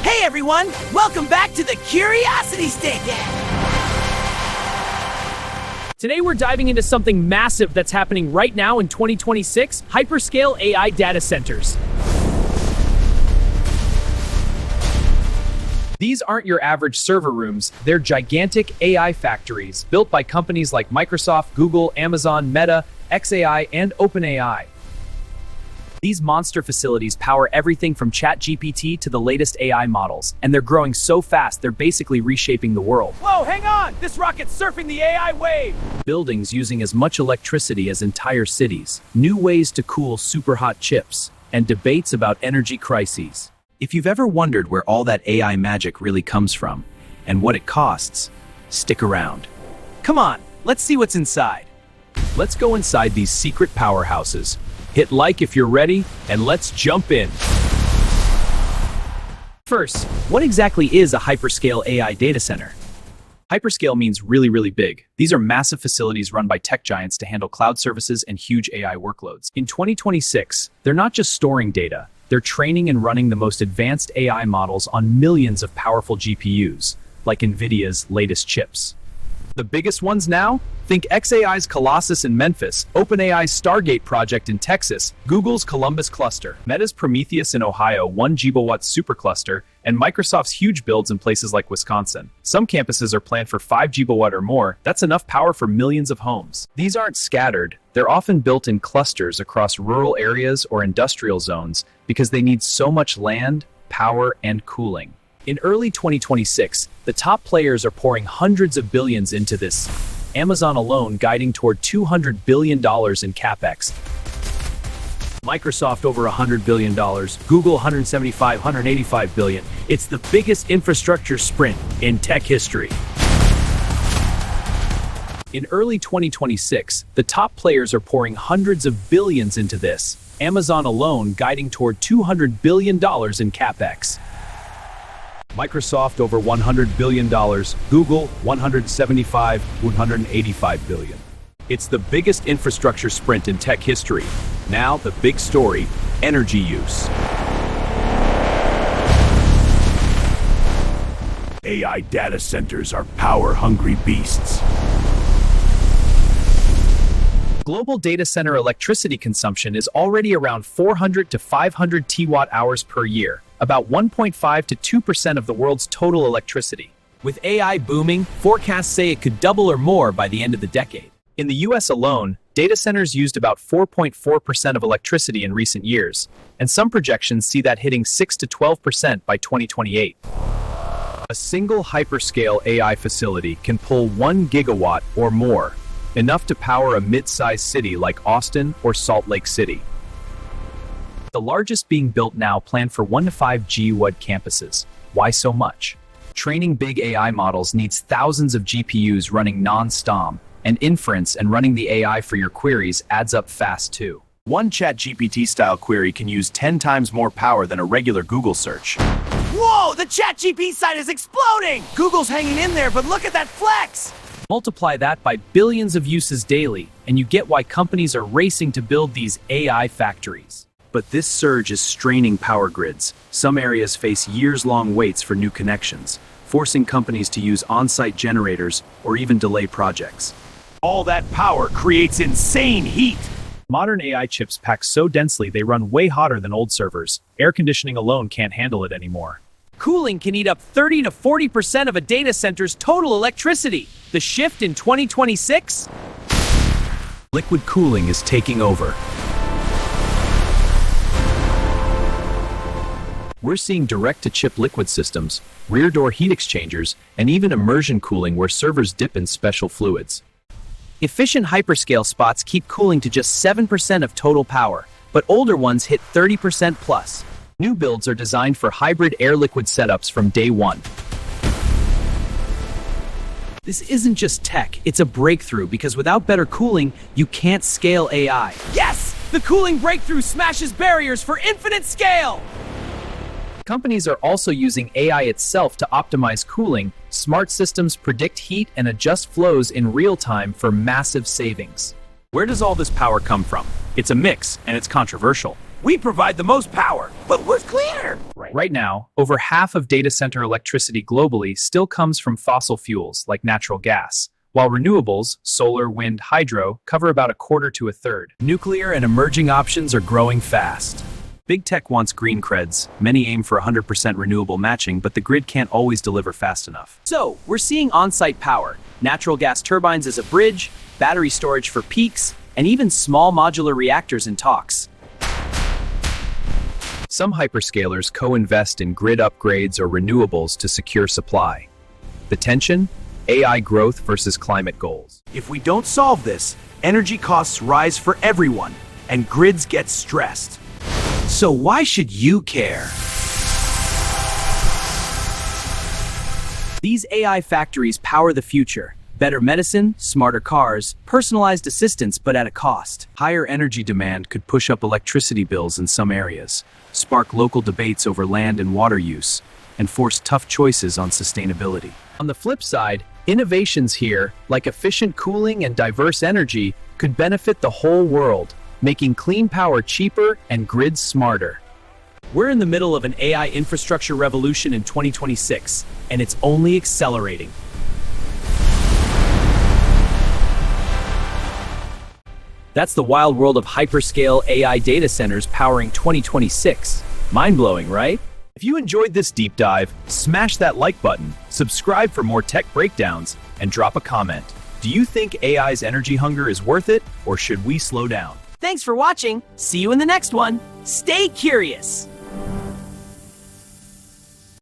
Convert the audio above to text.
Hey everyone, welcome back to the Curiosity Station! Today we're diving into something massive that's happening right now in 2026, hyperscale AI data centers. These aren't your average server rooms, they're gigantic AI factories built by companies like Microsoft, Google, Amazon, Meta, xAI, and OpenAI. These monster facilities power everything from ChatGPT to the latest AI models, and they're growing so fast they're basically reshaping the world. Whoa, hang on! This rocket's surfing the AI wave! Buildings using as much electricity as entire cities, new ways to cool super hot chips, and debates about energy crises. If you've ever wondered where all that AI magic really comes from, and what it costs, stick around. Come on, let's see what's inside. Let's go inside these secret powerhouses. Hit like if you're ready, and let's jump in. First, what exactly is a hyperscale AI data center? Hyperscale means really, really big. These are massive facilities run by tech giants to handle cloud services and huge AI workloads. In 2026, they're not just storing data, they're training and running the most advanced AI models on millions of powerful GPUs, like NVIDIA's latest chips. The biggest ones now? Think xAI's Colossus in Memphis, OpenAI's Stargate project in Texas, Google's Columbus cluster, Meta's Prometheus in Ohio 1 gigawatt supercluster, and Microsoft's huge builds in places like Wisconsin. Some campuses are planned for 5 gigawatt or more. That's enough power for millions of homes. These aren't scattered. They're often built in clusters across rural areas or industrial zones because they need so much land, power, and cooling. In early 2026, the top players are pouring hundreds of billions into this. Amazon alone guiding toward $200 billion in CapEx. Microsoft over $100 billion, Google 185 billion. It's the biggest infrastructure sprint in tech history. In early 2026, the top players are pouring hundreds of billions into this. Amazon alone guiding toward $200 billion in CapEx. Microsoft over $100 billion, Google 185 billion. It's the biggest infrastructure sprint in tech history. Now, the big story, energy use. AI data centers are power-hungry beasts. Global data center electricity consumption is already around 400 to 500 TWh per year, about 1.5 to 2% of the world's total electricity. With AI booming, forecasts say it could double or more by the end of the decade. In the US alone, data centers used about 4.4% of electricity in recent years, and some projections see that hitting 6 to 12% by 2028. A single hyperscale AI facility can pull 1 gigawatt or more, enough to power a mid-sized city like Austin or Salt Lake City. The largest being built now planned for 1 to 5 gigawatt campuses. Why so much? Training big AI models needs thousands of GPUs running non-stop, and inference and running the AI for your queries adds up fast too. One ChatGPT-style query can use 10 times more power than a regular Google search. Whoa, the ChatGPT site is exploding! Google's hanging in there, but look at that flex! Multiply that by billions of uses daily, and you get why companies are racing to build these AI factories. But this surge is straining power grids. Some areas face years-long waits for new connections, forcing companies to use on-site generators or even delay projects. All that power creates insane heat. Modern AI chips pack so densely they run way hotter than old servers. Air conditioning alone can't handle it anymore. Cooling can eat up 30 to 40% of a data center's total electricity. The shift in 2026? Liquid cooling is taking over. We're seeing direct-to-chip liquid systems, rear-door heat exchangers, and even immersion cooling where servers dip in special fluids. Efficient hyperscale spots keep cooling to just 7% of total power, but older ones hit 30% plus. New builds are designed for hybrid air-liquid setups from day one. This isn't just tech, it's a breakthrough because without better cooling, you can't scale AI. Yes! The cooling breakthrough smashes barriers for infinite scale! Companies are also using AI itself to optimize cooling. Smart systems predict heat and adjust flows in real time for massive savings. Where does all this power come from? It's a mix, and it's controversial. We provide the most power, but what's cleaner? Right now, over half of data center electricity globally still comes from fossil fuels like natural gas, while renewables, solar, wind, hydro, cover about a quarter to a third. Nuclear and emerging options are growing fast. Big tech wants green creds. Many aim for 100% renewable matching, but the grid can't always deliver fast enough. So, we're seeing on-site power, natural gas turbines as a bridge, battery storage for peaks, and even small modular reactors in talks. Some hyperscalers co-invest in grid upgrades or renewables to secure supply. The tension? AI growth versus climate goals. If we don't solve this, energy costs rise for everyone, and grids get stressed. So why should you care? These AI factories power the future. Better medicine, smarter cars, personalized assistance, but at a cost. Higher energy demand could push up electricity bills in some areas, spark local debates over land and water use, and force tough choices on sustainability. On the flip side, innovations here, like efficient cooling and diverse energy, could benefit the whole world, making clean power cheaper and grids smarter. We're in the middle of an AI infrastructure revolution in 2026, and it's only accelerating. That's the wild world of hyperscale AI data centers powering 2026. Mind-blowing, right? If you enjoyed this deep dive, smash that like button, subscribe for more tech breakdowns, and drop a comment. Do you think AI's energy hunger is worth it, or should we slow down? Thanks for watching. See you in the next one. Stay curious.